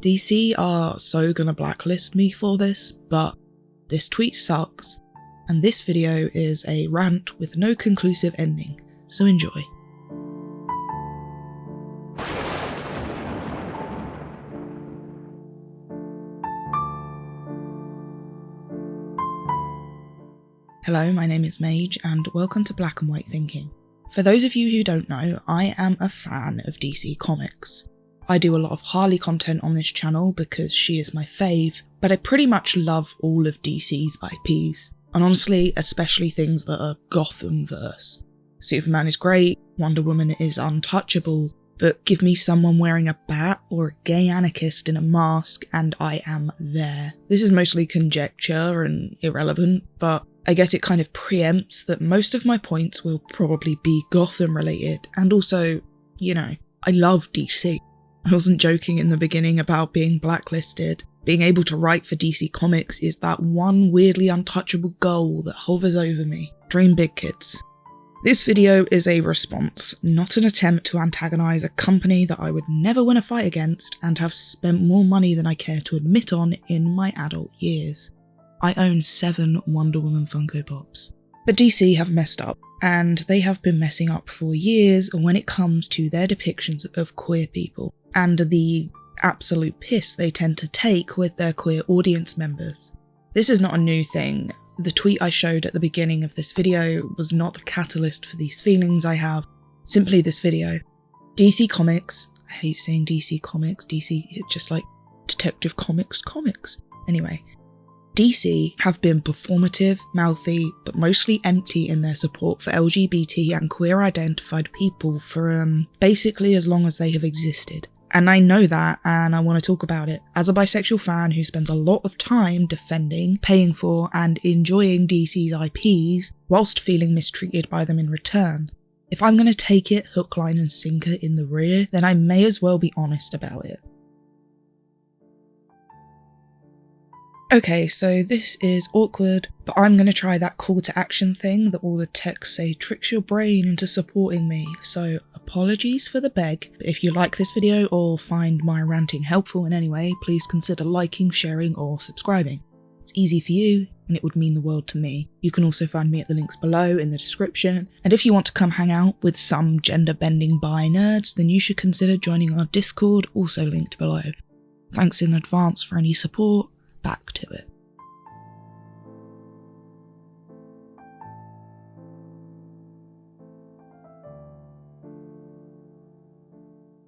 DC are so gonna blacklist me for this, but this tweet sucks, and this video is a rant with no conclusive ending, so enjoy. Hello, my name is Mage, and welcome to Black and White Thinking. For those of you who don't know, I am a fan of DC Comics. I do a lot of HARLEY content on this channel because she is my fave, but I pretty much love all of DC's IPs, and honestly, especially things that are Gotham-verse. Superman is great, Wonder Woman is untouchable, but give me someone wearing a bat or a gay anarchist in a mask and I am there. This is mostly conjecture and irrelevant, but I guess it kind of preempts that most of my points will probably be Gotham related, and also, you know, I love DC. I wasn't joking in the beginning about being blacklisted. Being able to write for DC Comics is that one weirdly untouchable goal that hovers over me. Dream big, kids. This video is a response, not an attempt to antagonise a company that I would never win a fight against and have spent more money than I care to admit on in my adult years. I own 7 Wonder Woman Funko Pops. But DC have messed up, and they have been messing up for years when it comes to their depictions of queer people, and the absolute piss they tend to take with their queer audience members. This is not a new thing. The tweet I showed at the beginning of this video was not the catalyst for these feelings I have, simply this video. DC Comics, I hate saying DC Comics, DC, it's just like Detective Comics. Anyway, DC have been performative, mouthy, but mostly empty in their support for LGBT and queer identified people for basically as long as they have existed. And I know that, and I want to talk about it. As a bisexual fan who spends a lot of time defending, paying for, and enjoying DC's IPs, whilst feeling mistreated by them in return. If I'm going to take it hook, line and sinker in the rear, then I may as well be honest about it. Okay, so this is awkward, but I'm going to try that call to action thing that all the texts say tricks your brain into supporting me, so apologies for the beg, but if you like this video or find my ranting helpful in any way, please consider liking, sharing or subscribing. It's easy for you, and it would mean the world to me. You can also find me at the links below in the description, and if you want to come hang out with some gender-bending bi nerds, then you should consider joining our Discord, also linked below. Thanks in advance for any support. Back to it.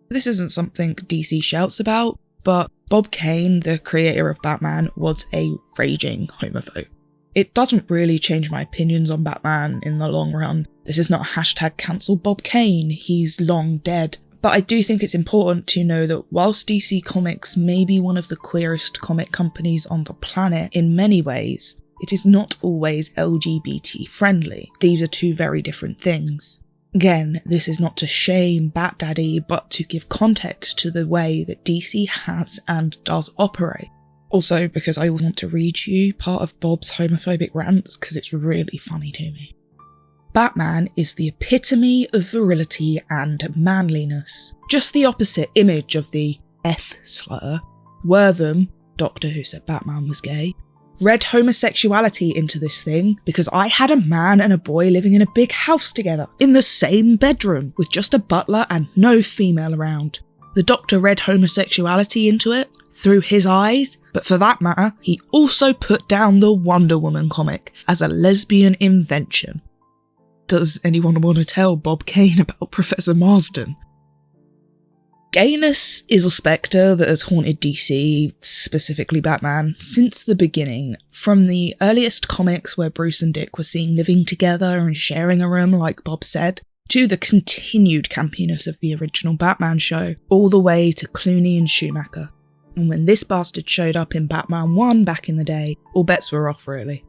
This isn't something DC shouts about, but Bob Kane, the creator of Batman, was a raging homophobe. It doesn't really change my opinions on Batman in the long run. This is not hashtag cancel Bob Kane, he's long dead. But I do think it's important to know that whilst DC Comics may be one of the queerest comic companies on the planet in many ways, it is not always LGBT friendly. These are two very different things. Again, this is not to shame Bat Daddy, but to give context to the way that DC has and does operate. Also, because I want to read you part of Bob's homophobic rants because it's really funny to me. Batman is the epitome of virility and manliness. Just the opposite image of the F-slur. Wortham, Doctor Who said Batman was gay, read homosexuality into this thing because I had a man and a boy living in a big house together, in the same bedroom, with just a butler and no female around. The Doctor read homosexuality into it through his eyes, but for that matter, he also put down the Wonder Woman comic as a lesbian invention. Does anyone want to tell Bob Kane about Professor Marsden? Gayness is a spectre that has haunted DC, specifically Batman, since the beginning. From the earliest comics where Bruce and Dick were seen living together and sharing a room like Bob said, to the continued campiness of the original Batman show, all the way to Clooney and Schumacher. And when this bastard showed up in Batman 1 back in the day, all bets were off really.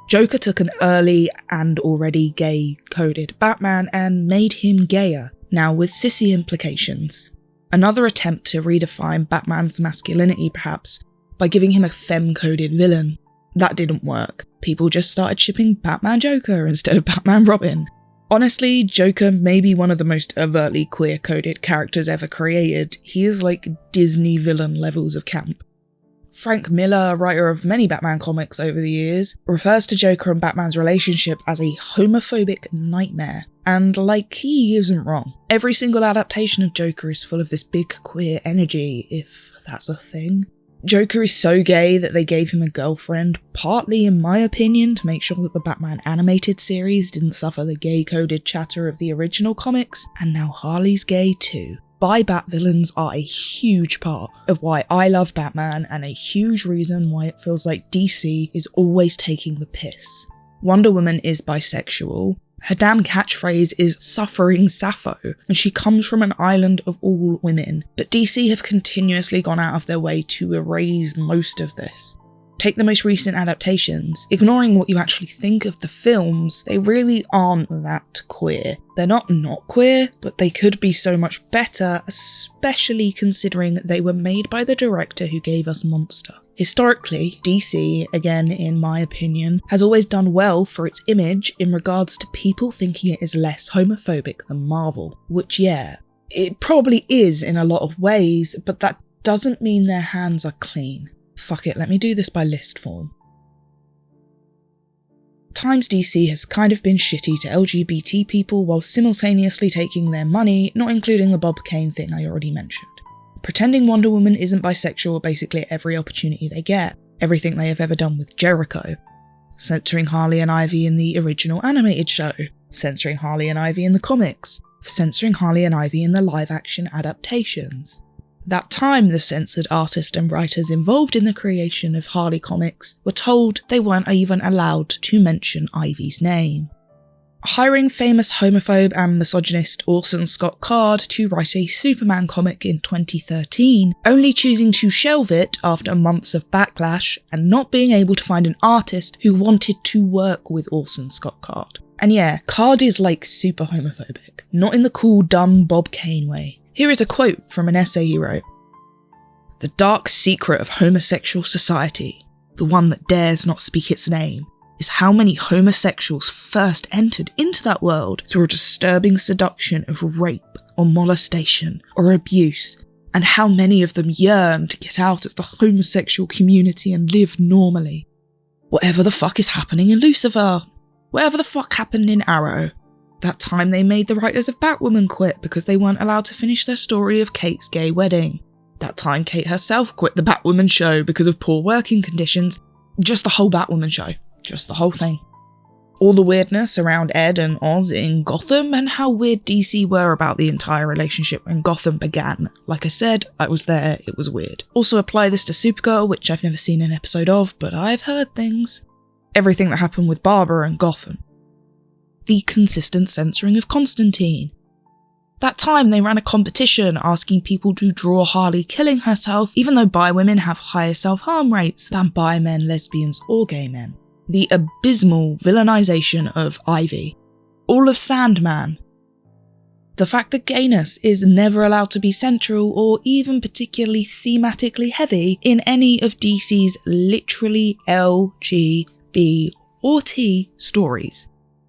Joker took an early and already gay-coded Batman and made him gayer, now with sissy implications. Another attempt to redefine Batman's masculinity perhaps, by giving him a femme-coded villain. That didn't work. People just started shipping Batman Joker instead of Batman Robin. Honestly, Joker may be one of the most overtly queer-coded characters ever created. He is like Disney villain levels of camp. Frank Miller, writer of many Batman comics over the years, refers to Joker and Batman's relationship as a homophobic nightmare. And like, he isn't wrong. Every single adaptation of Joker is full of this big queer energy, if that's a thing. Joker is so gay that they gave him a girlfriend, partly in my opinion to make sure that the Batman animated series didn't suffer the gay-coded chatter of the original comics, and now Harley's gay too. Bi-Bat villains are a huge part of why I love Batman, and a huge reason why it feels like DC is always taking the piss. Wonder Woman is bisexual. Her damn catchphrase is suffering Sappho, and she comes from an island of all women, but DC have continuously gone out of their way to erase most of this. Take the most recent adaptations. Ignoring what you actually think of the films, they really aren't that queer. They're not queer, but they could be so much better, especially considering they were made by the director who gave us Monster. Historically, DC, again in my opinion, has always done well for its image in regards to people thinking it is less homophobic than Marvel. Which, yeah, it probably is in a lot of ways, but that doesn't mean their hands are clean. Fuck it, let me do this by list form. Times DC has kind of been shitty to LGBT people while simultaneously taking their money, not including the Bob Kane thing I already mentioned. Pretending Wonder Woman isn't bisexual basically every opportunity they get, everything they have ever done with Jericho. Censoring Harley and Ivy in the original animated show, censoring Harley and Ivy in the comics, censoring Harley and Ivy in the live-action adaptations. That time, the censored artists and writers involved in the creation of Harley comics were told they weren't even allowed to mention Ivy's name. Hiring famous homophobe and misogynist Orson Scott Card to write a Superman comic in 2013, only choosing to shelve it after months of backlash and not being able to find an artist who wanted to work with Orson Scott Card. And yeah, Card is like super homophobic, not in the cool dumb Bob Kane way. Here is a quote from an essay he wrote. "The dark secret of homosexual society, the one that dares not speak its name, is how many homosexuals first entered into that world through a disturbing seduction of rape or molestation or abuse, and how many of them yearn to get out of the homosexual community and live normally. Whatever the fuck is happening in Lucifer, whatever the fuck happened in Arrow. That time they made the writers of Batwoman quit because they weren't allowed to finish their story of Kate's gay wedding. That time Kate herself quit the Batwoman show because of poor working conditions. Just the whole Batwoman show. Just the whole thing. All the weirdness around Ed and Oz in Gotham, and how weird DC were about the entire relationship when Gotham began. Like I said, I was there, it was weird. Also apply this to Supergirl, which I've never seen an episode of, but I've heard things. Everything that happened with Barbara and Gotham. The consistent censoring of Constantine. That time they ran a competition asking people to draw Harley killing herself, even though bi women have higher self-harm rates than bi men, lesbians, or gay men. The abysmal villainization of Ivy. All of Sandman. The fact that gayness is never allowed to be central or even particularly thematically heavy in any of DC's literally L, G, B, or T stories.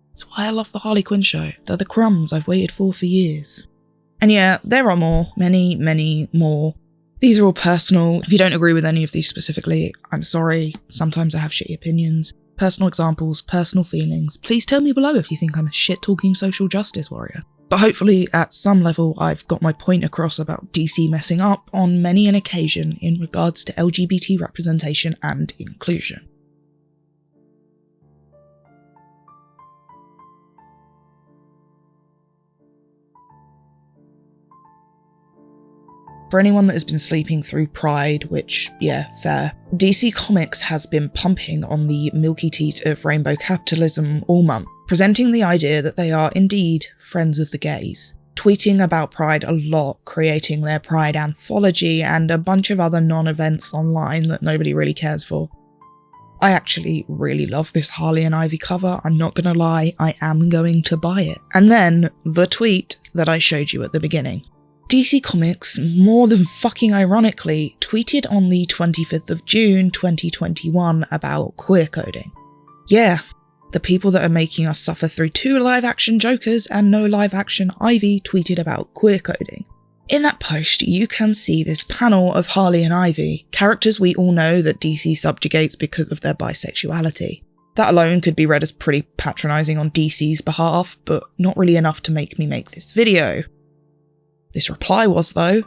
That's why I love the Harley Quinn show. They're the crumbs I've waited for years. And yeah, there are more. Many, many more. These are all personal. If you don't agree with any of these specifically, I'm sorry. Sometimes I have shitty opinions. Personal examples, personal feelings. Please tell me below if you think I'm a shit-talking social justice warrior. But hopefully, at some level, I've got my point across about DC messing up on many an occasion in regards to LGBT representation and inclusion. For anyone that has been sleeping through Pride, which, yeah, fair, DC Comics has been pumping on the milky teat of rainbow capitalism all month, presenting the idea that they are indeed friends of the gays, tweeting about Pride a lot, creating their Pride anthology and a bunch of other non-events online that nobody really cares for. I actually really love this Harley and Ivy cover, I'm not gonna lie, I am going to buy it. And then, the tweet that I showed you at the beginning. DC Comics, more than fucking ironically, tweeted on the 25th of June 2021 about queer coding. Yeah, The people that are making us suffer through 2 live-action Jokers and no live-action Ivy tweeted about queer coding. In that post, you can see this panel of Harley and Ivy, characters we all know that DC subjugates because of their bisexuality. That alone could be read as pretty patronising on DC's behalf, but not really enough to make me make this video. This reply was, though.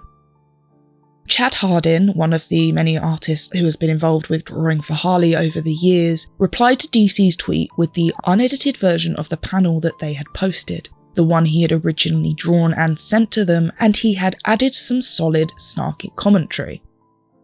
Chad Hardin, one of the many artists who has been involved with drawing for Harley over the years, replied to DC's tweet with the unedited version of the panel that they had posted, the one he had originally drawn and sent to them, and he had added some solid, snarky commentary.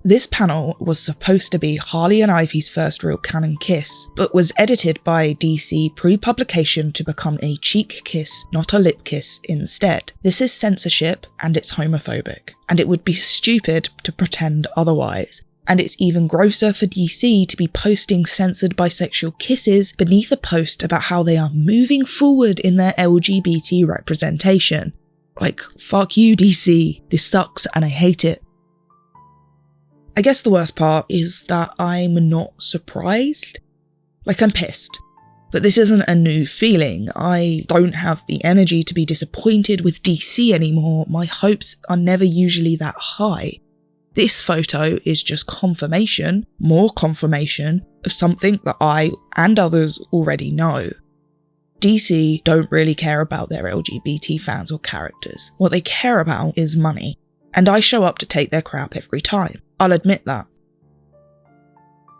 This panel was supposed to be Harley and Ivy's first real canon kiss, but was edited by DC pre-publication to become a cheek kiss, not a lip kiss instead. This is censorship, and it's homophobic, and it would be stupid to pretend otherwise. And it's even grosser for DC to be posting censored bisexual kisses beneath a post about how they are moving forward in their LGBT representation. Like, fuck you, DC. This sucks and I hate it. I guess the worst part is that I'm not surprised. Like, I'm pissed. But this isn't a new feeling. I don't have the energy to be disappointed with DC anymore. My hopes are never usually that high. This photo is just confirmation, more confirmation, of something that I and others already know. DC don't really care about their LGBT fans or characters. What they care about is money. And I show up to take their crap every time. I'll admit that.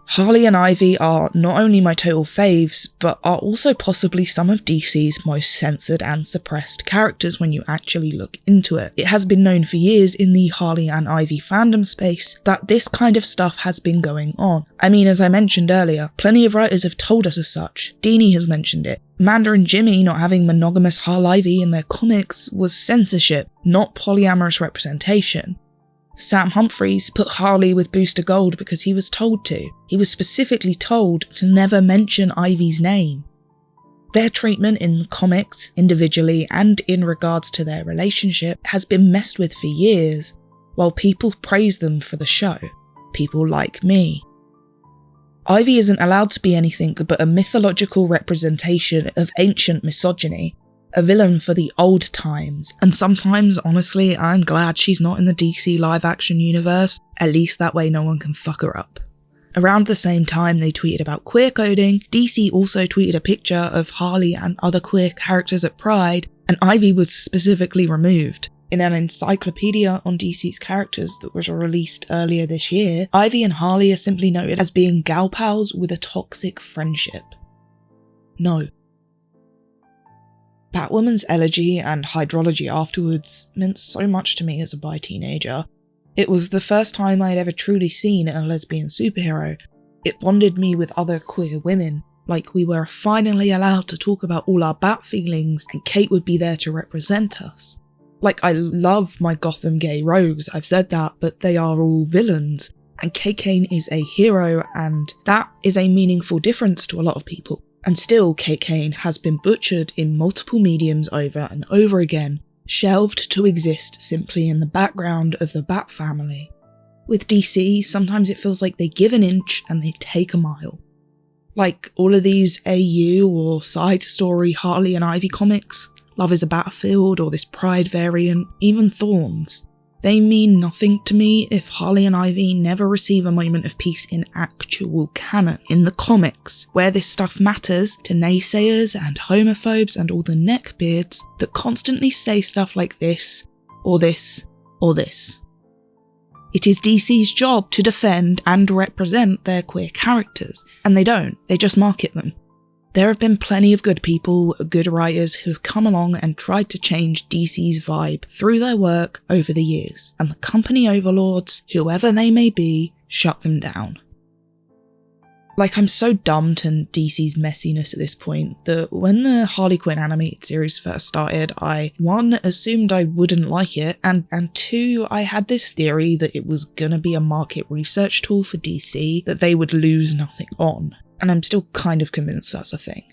Harley and Ivy are not only my total faves, but are also possibly some of DC's most censored and suppressed characters when you actually look into it. It has been known for years in the Harley and Ivy fandom space that this kind of stuff has been going on. I mean, as I mentioned earlier, plenty of writers have told us as such. Dini has mentioned it. Amanda and Jimmy not having monogamous Harley in their comics was censorship, not polyamorous representation. Sam Humphries put Harley with Booster Gold because he was told to. He was specifically told to never mention Ivy's name. Their treatment in comics, individually and in regards to their relationship, has been messed with for years, while people praise them for the show. People like me. Ivy isn't allowed to be anything but a mythological representation of ancient misogyny, a villain for the old times, and sometimes, honestly, I'm glad she's not in the DC live-action universe, at least that way no one can fuck her up. Around the same time they tweeted about queer coding, DC also tweeted a picture of Harley and other queer characters at Pride, and Ivy was specifically removed. In an encyclopedia on DC's characters that was released earlier this year, Ivy and Harley are simply noted as being gal pals with a toxic friendship. No. Batwoman's elegy and hydrology afterwards meant so much to me as a bi teenager. It was the first time I had ever truly seen a lesbian superhero. It bonded me with other queer women, like we were finally allowed to talk about all our bat feelings and Kate would be there to represent us. Like, I love my Gotham gay rogues, I've said that, but they are all villains, and Kate Kane is a hero, and that is a meaningful difference to a lot of people. And still, Kate Kane has been butchered in multiple mediums over and over again, shelved to exist simply in the background of the Bat family. With DC, sometimes it feels like they give an inch and they take a mile. Like all of these AU or side story Harley and Ivy comics, Love is a Battlefield or this Pride variant, even Thorns. They mean nothing to me if Harley and Ivy never receive a moment of peace in actual canon, in the comics, where this stuff matters to naysayers and homophobes and all the neckbeards that constantly say stuff like this, or this, or this. It is DC's job to defend and represent their queer characters, and they don't, they just market them. There have been plenty of good people, good writers who have come along and tried to change DC's vibe through their work over the years, and the company overlords, whoever they may be, shut them down. Like, I'm so dumb to DC's messiness at this point that when the Harley Quinn animated series first started, I, 1, assumed I wouldn't like it, and 2, I had this theory that it was gonna be a market research tool for DC that they would lose nothing on. And I'm still kind of convinced that's a thing.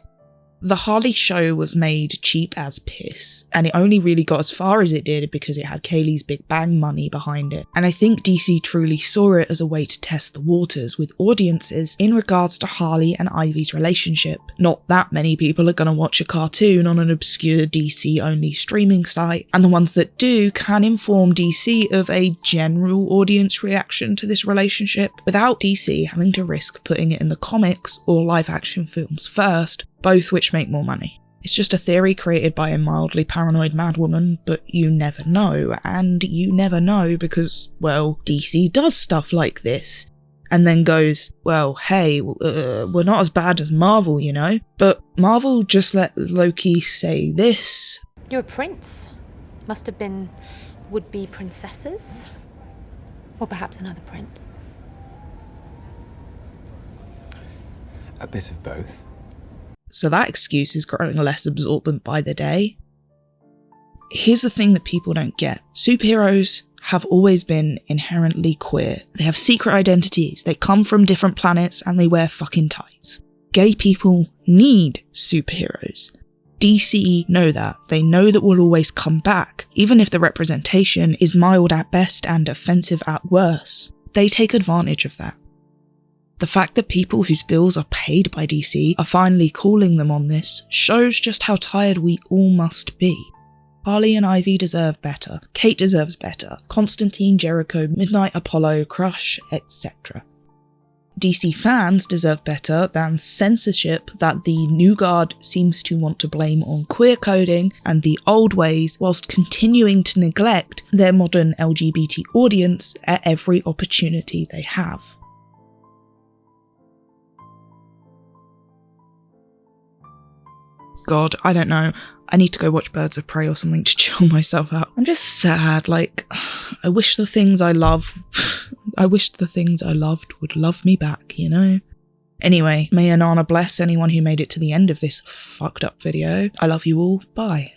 The HARLEY show was made cheap as piss, and it only really got as far as it did because it had Kaylee's Big Bang money behind it. And I think DC truly saw it as a way to test the waters with audiences in regards to HARLEY and Ivy's relationship. Not that many people are going to watch a cartoon on an obscure DC-only streaming site, and the ones that do can inform DC of a general audience reaction to this relationship without DC having to risk putting it in the comics or live-action films first, both which make more money. It's just a theory created by a mildly paranoid madwoman, but you never know, and you never know because, well, DC does stuff like this, and then goes, well, hey, we're not as bad as Marvel, you know? But Marvel just let Loki say this. You're a prince. Must have been would-be princesses? Or perhaps another prince? A bit of both. So that excuse is growing less absorbent by the day. Here's the thing that people don't get. Superheroes have always been inherently queer. They have secret identities, they come from different planets, and they wear fucking tights. Gay people need superheroes. DC know that. They know that we'll always come back, even if the representation is mild at best and offensive at worst. They take advantage of that. The fact that people whose bills are paid by DC are finally calling them on this shows just how tired we all must be. HARLEY and Ivy deserve better, Kate deserves better, Constantine, Jericho, Midnight Apollo, Crush, etc. DC fans deserve better than censorship that the new guard seems to want to blame on queer coding and the old ways, whilst continuing to neglect their modern LGBT audience at every opportunity they have. God, I don't know. I need to go watch Birds of Prey or something to chill myself out. I'm just sad, like, I wish the things I loved would love me back, you know? Anyway, may Anana bless anyone who made it to the end of this fucked up video. I love you all, bye.